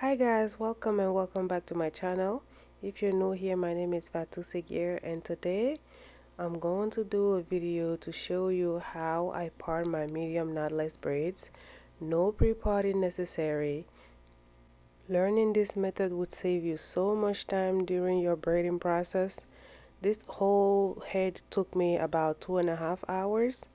Hi guys, welcome and welcome back to my channel. If you're new here, my name is fatouseghir, and today I'm going to do a video to show you how I part my medium knotless braids. No pre-parting necessary. Learning this method would save you so much time during your braiding process. This whole head took me about 2.5 hours.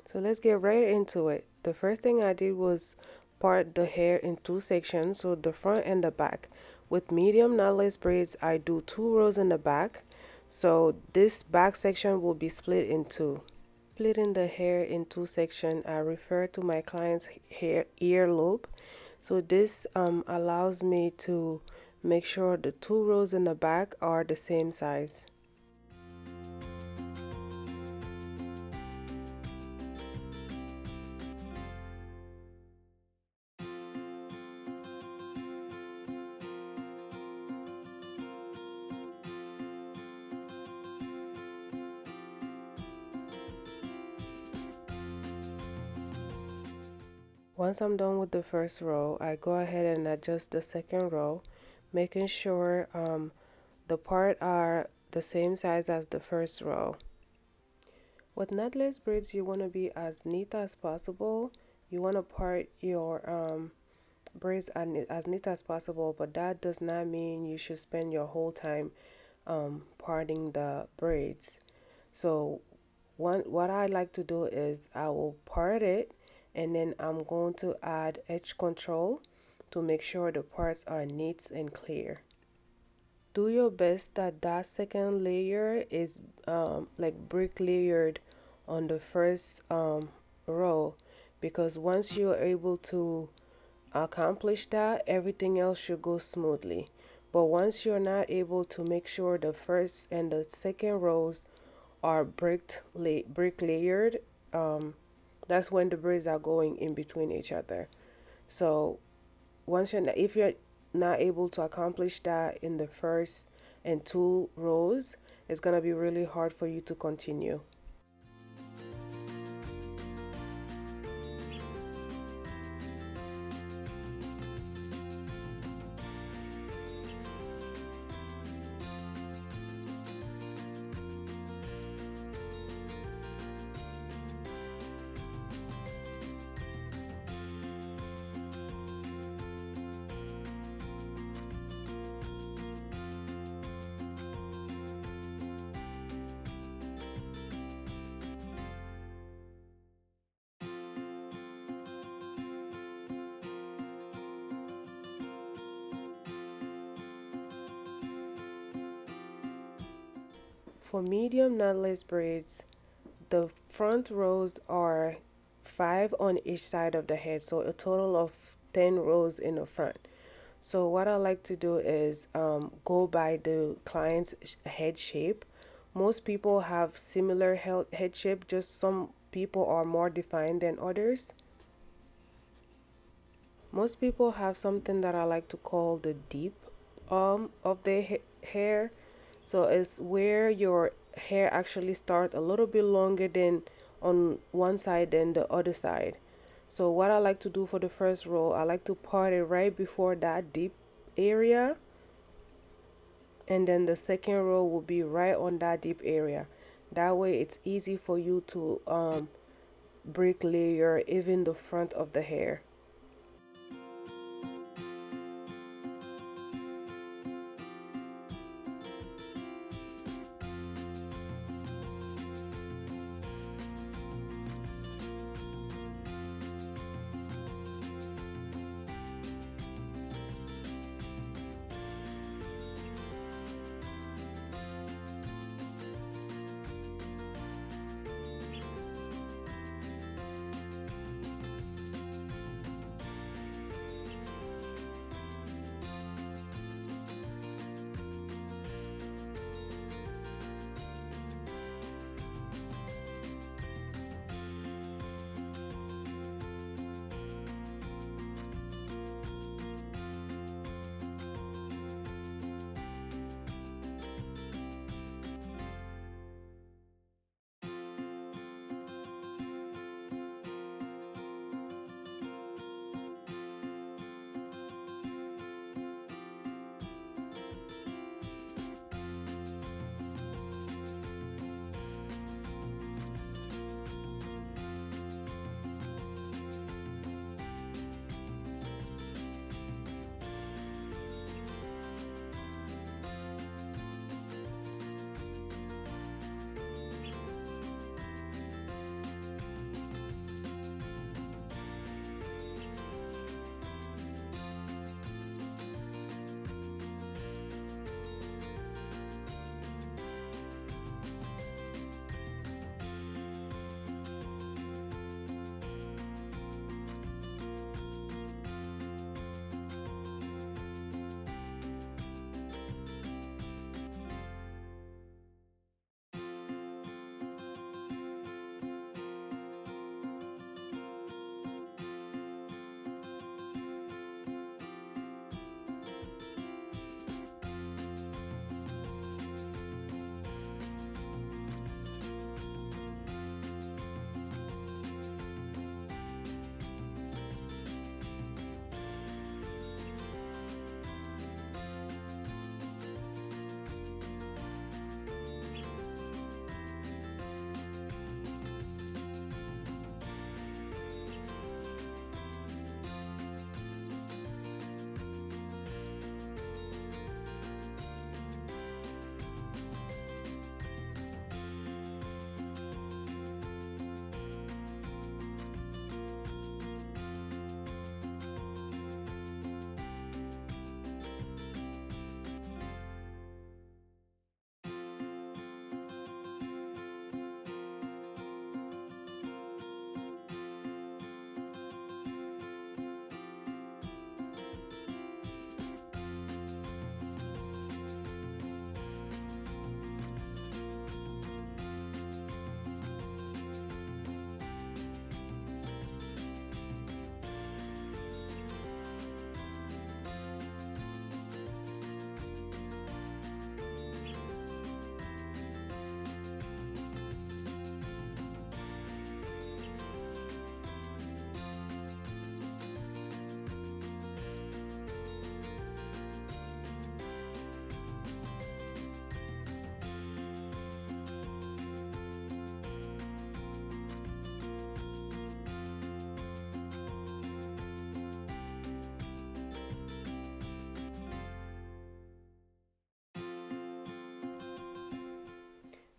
So let's get right into it. The first thing I did was part the hair in two sections, so the front and the back. With medium knotless braids, I do 2 rows in the back, so this back section will be split in two. Splitting the hair in two sections, I refer to my client's hair ear lobe. So this allows me to make sure the 2 rows in the back are the same size. Once I'm done with the first row, I go ahead and adjust the second row, making sure the part are the same size as the first row. With knotless braids, you want to be as neat as possible. You want to part your braids as neat as possible, but that does not mean you should spend your whole time parting the braids. So what I like to do is I will part it, and then I'm going to add edge control to make sure the parts are neat and clear. Do your best that that second layer is like brick layered on the first row, because once you're able to accomplish that, everything else should go smoothly. But once you're not able to make sure the first and the second rows are brick layered, that's when the braids are going in between each other. So if you're not able to accomplish that in the first and 2 rows, it's gonna be really hard for you to continue. For medium knotless braids, the front rows are 5 on each side of the head, so a total of 10 rows in the front. So what I like to do is go by the client's head shape. Most people have similar head shape, just some people are more defined than others. Most people have something that I like to call the deep of their hair. So it's where your hair actually starts a little bit longer than on one side than the other side. So what I like to do for the first row, I like to part it right before that deep area, and then the second row will be right on that deep area. That way it's easy for you to brick layer even the front of the hair.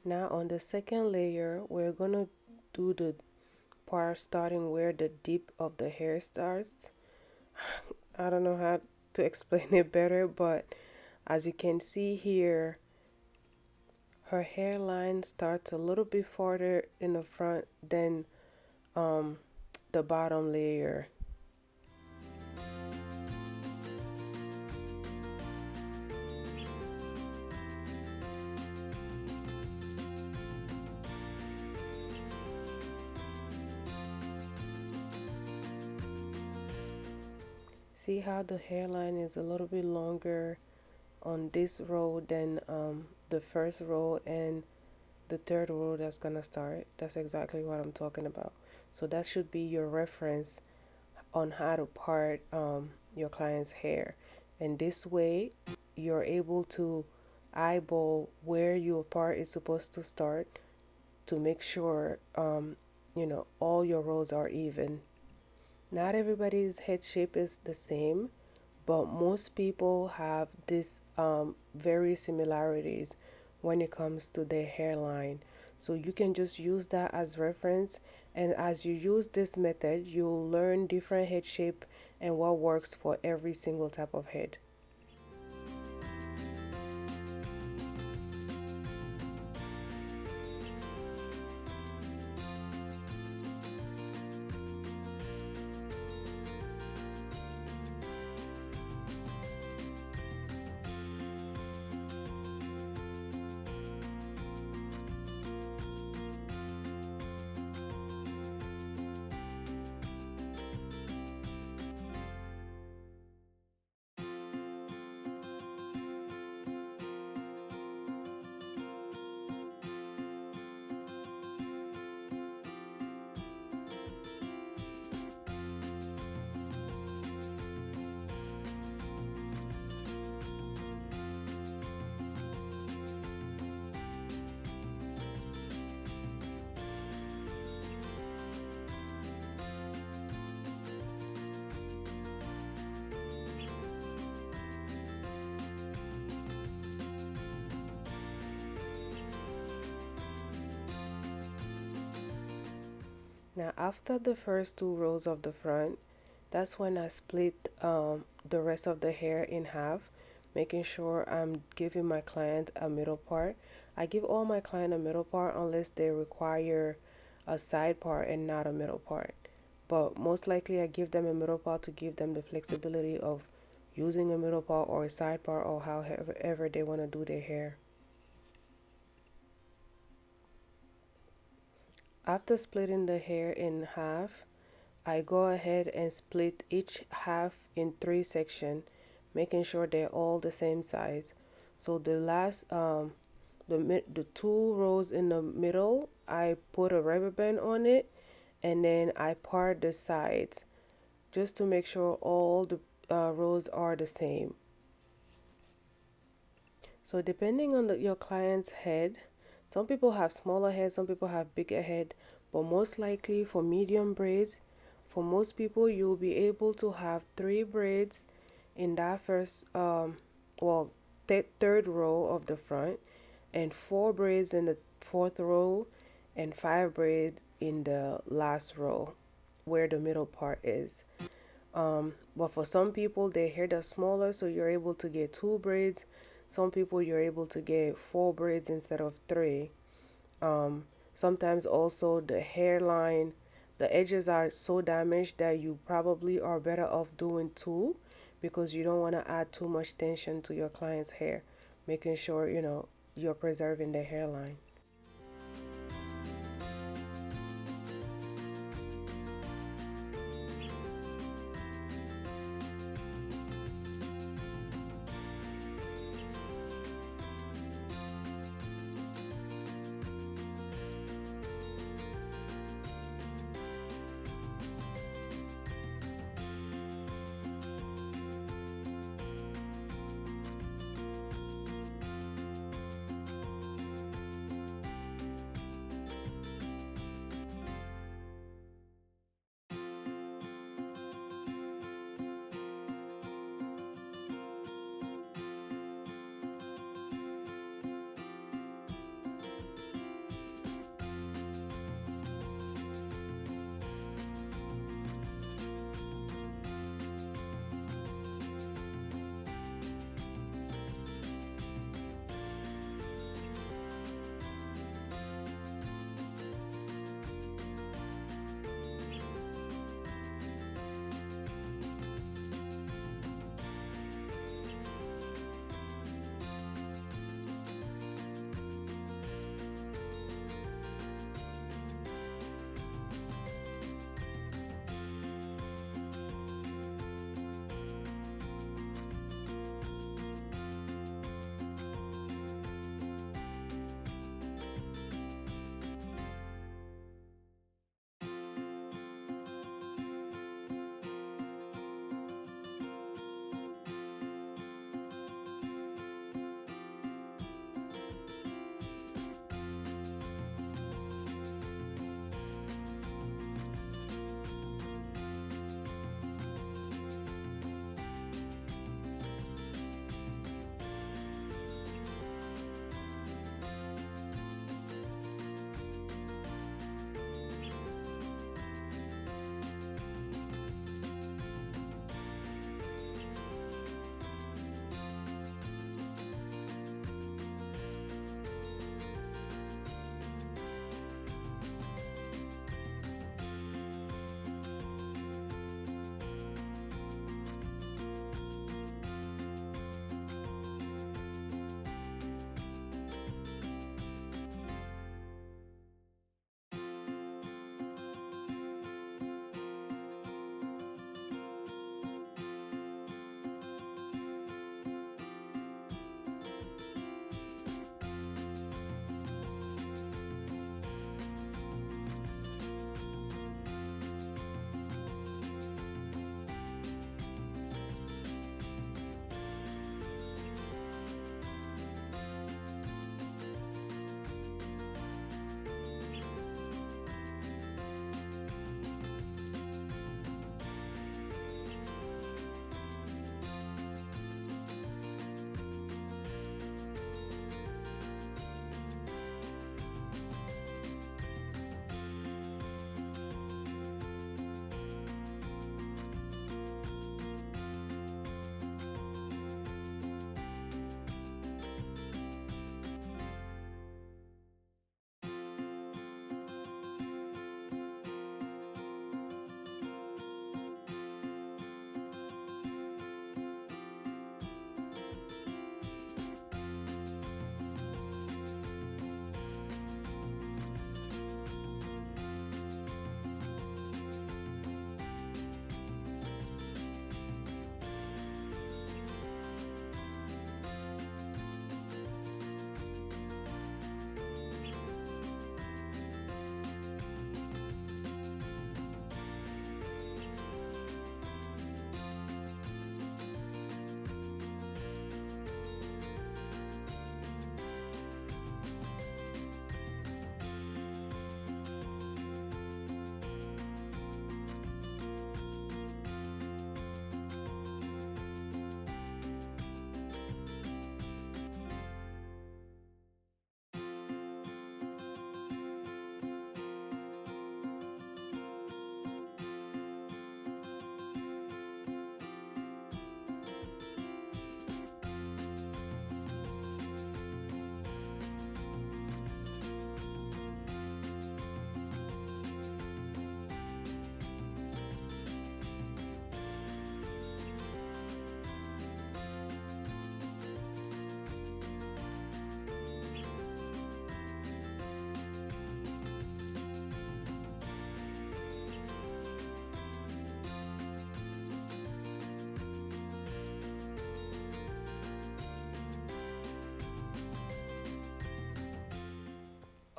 Now on the second layer, we're gonna do the part starting where the tip of the hair starts. I don't know how to explain it better, but as you can see here, her hairline starts a little bit farther in the front than um, the bottom layer. See how the hairline is a little bit longer on this row than the first row and the third row that's gonna start. That's exactly what I'm talking about. So that should be your reference on how to part your client's hair. And this way, you're able to eyeball where your part is supposed to start to make sure all your rows are even. Not everybody's head shape is the same, but most people have this very similarities when it comes to their hairline. So you can just use that as reference, and as you use this method, you'll learn different head shape and what works for every single type of head. Now after the first two rows of the front, that's when I split the rest of the hair in half, making sure I'm giving my client a middle part. I give all my client a middle part unless they require a side part and not a middle part. But most likely I give them a middle part to give them the flexibility of using a middle part or a side part or however they want to do their hair. After splitting the hair in half, I go ahead and split each half in three sections, making sure they're all the same size. So the last, the two rows in the middle, I put a rubber band on it, and then I part the sides just to make sure all the rows are the same. So depending on your client's head, some people have smaller heads, some people have bigger head, but most likely for medium braids, for most people you'll be able to have 3 braids in that first well third row of the front, and 4 braids in the fourth row, and 5 braids in the last row where the middle part is. But for some people, their hair is smaller, so you're able to get 2 braids. Some people, you're able to get 4 braids instead of 3. Sometimes also the hairline, the edges are so damaged that you probably are better off doing 2 because you don't want to add too much tension to your client's hair, making sure you're preserving the hairline.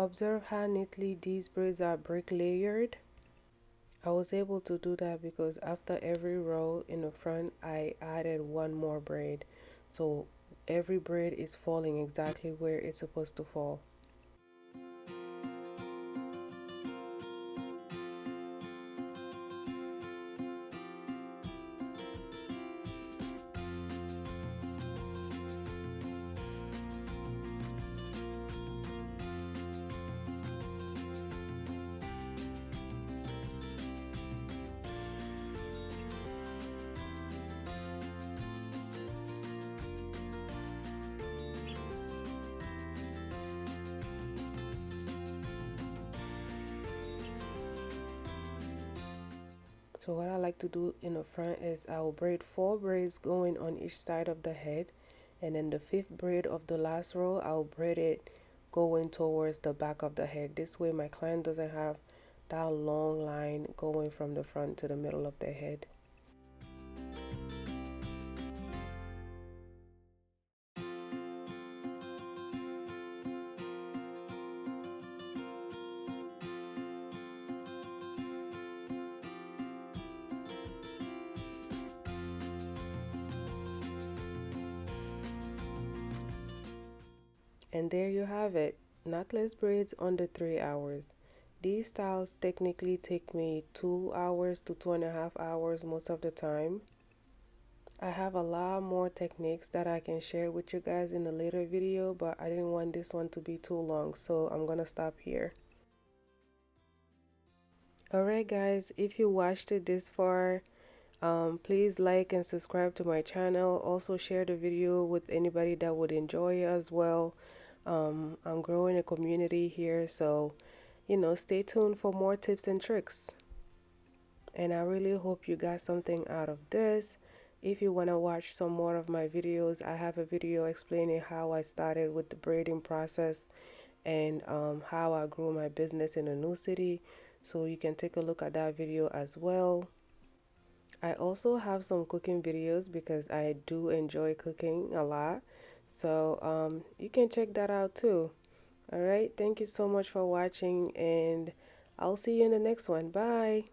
Observe how neatly these braids are brick layered. I was able to do that because after every row in the front I added one more braid, so every braid is falling exactly where it's supposed to fall. So what I like to do in the front is I will braid 4 braids going on each side of the head, and then the 5th braid of the last row I'll braid it going towards the back of the head. This way my client doesn't have that long line going from the front to the middle of their head. And there you have it, knotless braids under 3 hours. These styles technically take me 2 hours to 2.5 hours most of the time. I have a lot more techniques that I can share with you guys in a later video, but I didn't want this one to be too long, so I'm gonna stop here. Alright guys, if you watched it this far, please like and subscribe to my channel. Also share the video with anybody that would enjoy it as well. I'm growing a community here, so stay tuned for more tips and tricks. And I really hope you got something out of this. If you want to watch some more of my videos, I have a video explaining how I started with the braiding process and how I grew my business in a new city, so you can take a look at that video as well. I also have some cooking videos because I do enjoy cooking a lot, so you can check that out too. All right, thank you so much for watching, and I'll see you in the next one. Bye.